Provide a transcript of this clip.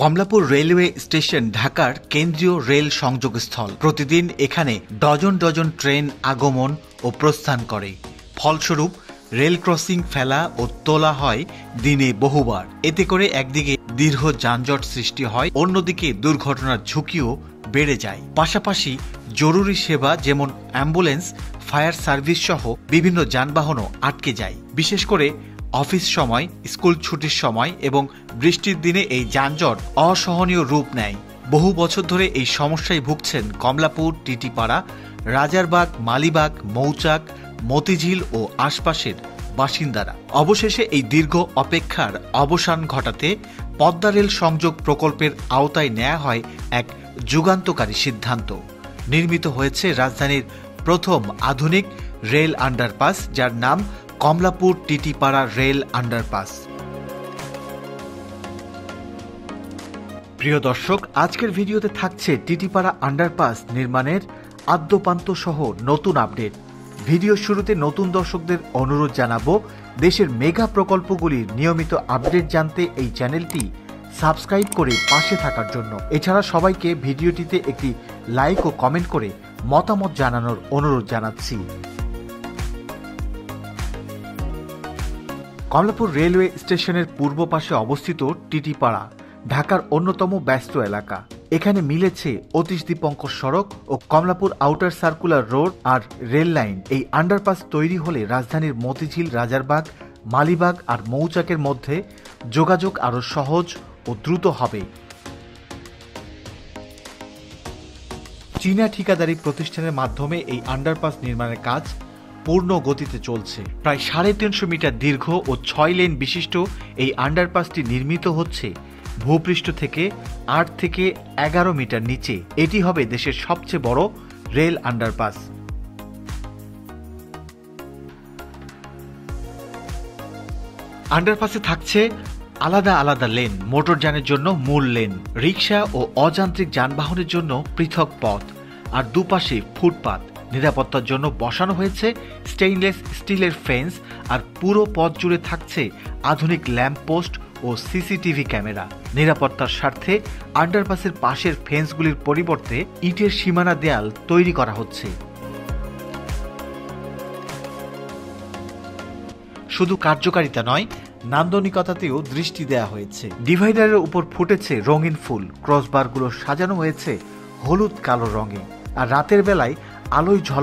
Kamalapur railway station ঢাকার কেন্দ্রীয় rail সংযোগস্থল। প্রতিদিন এখানে ডজন ডজন ট্রেন আগমন ও প্রস্থান করে। ফলস্বরূপ রেল ক্রসিং ফেলা ও তোলা হয় দিনে বহুবার। এতে করে একদিকে দীর্ঘ যানজট সৃষ্টি হয়, অন্যদিকে দুর্ঘটনার ঝুঁকিও বেড়ে যায়। পাশাপাশি জরুরি সেবা যেমন অ্যাম্বুলেন্স, ফায়ার সার্ভিস সহ বিভিন্ন যানবাহনও আটকে যায়। বিশেষ করে অফিস সময়, স্কুল ছুটির সময় এবং বৃষ্টির দিনে এই যানজট অসহনীয় রূপ নেয়। বহু বছর ধরে এই সমস্যায় ভুগছেন কমলাপুর, টিটিপাড়া, রাজারবাগ, মালিবাগ, মৌচাক, মতিঝিল ও আশপাশের বাসিন্দারা। অবশেষে এই দীর্ঘ অপেক্ষার অবসান ঘটাতে পদ্মা রেল সংযোগ প্রকল্পের আওতায় নেওয়া হয় এক যুগান্তকারী সিদ্ধান্ত। নির্মিত হয়েছে রাজধানীর প্রথম আধুনিক রেল আন্ডারপাস, যার নাম কমলাপুর টিটিপাড়া রেল আন্ডারপাস। প্রিয় দর্শক, আজকের ভিডিওতে থাকছে টিটিপাড়া আন্ডারপাস নির্মাণের আদ্যোপান্ত সহ নতুন আপডেট। ভিডিও শুরুতে নতুন দর্শকদের অনুরোধ জানাবো, দেশের মেগা প্রকল্পগুলির নিয়মিত আপডেট জানতে এই চ্যানেলটি সাবস্ক্রাইব করে পাশে থাকার জন্য। এছাড়া সবাইকে ভিডিওটিতে একটি লাইক ও কমেন্ট করে মতামত জানানোর অনুরোধ জানাচ্ছি। কমলাপুর রেলওয়ে স্টেশনের পূর্ব পাশে অবস্থিত টিটিপাড়া ঢাকার অন্যতম ব্যস্ত এলাকা। এখানে মিলেছে অতীশ দীপঙ্কর সড়ক ও কমলাপুর আউটার সার্কুলার রোড আর রেল লাইন। এই আন্ডারপাস তৈরি হলে রাজধানীর মতিঝিল, রাজারবাগ, মালিবাগ আর মৌচাকের মধ্যে যোগাযোগ আরও সহজ ও দ্রুত হবে। চীনা ঠিকাদারি প্রতিষ্ঠানের মাধ্যমে এই আন্ডারপাস নির্মাণের কাজ পূর্ণ গতিতে চলছে। প্রায় 350 মিটার দীর্ঘ ও 6 লেন বিশিষ্ট এই আন্ডারপাসটি নির্মিত হচ্ছে ভূপৃষ্ঠ থেকে 8 থেকে 11 মিটার নিচে। এটি হবে দেশের সবচেয়ে বড় রেল আন্ডারপাস। আন্ডারপাসে থাকছে আলাদা আলাদা লেন, মোটরযানের জন্য মূল লেন, রিক্সা ও অযান্ত্রিক যানবাহনের জন্য পৃথক পথ, আর দুপাশে ফুটপাত। নিরাপত্তার জন্য বসানো হয়েছে স্টেইনলেস স্টিলের ফেন্স, আর পুরো পথ জুড়ে থাকছে আধুনিক ল্যাম্পপোস্ট ও সিসিটিভি ক্যামেরা। নিরাপত্তার স্বার্থে আন্ডারপাসের পাশের ফেন্সগুলির পরিবর্তে ইটের সীমানা দেয়াল তৈরি করা হচ্ছে। শুধু কার্যকারিতা নয়, নান্দনিকতাতেও দৃষ্টি দেওয়া হয়েছে। ডিভাইডারের উপর ফুটেছে রঙিন ফুল, ক্রসবারগুলো সাজানো হয়েছে হলুদ কালো রঙে, আর রাতের বেলায় আলোয় ঝলমলে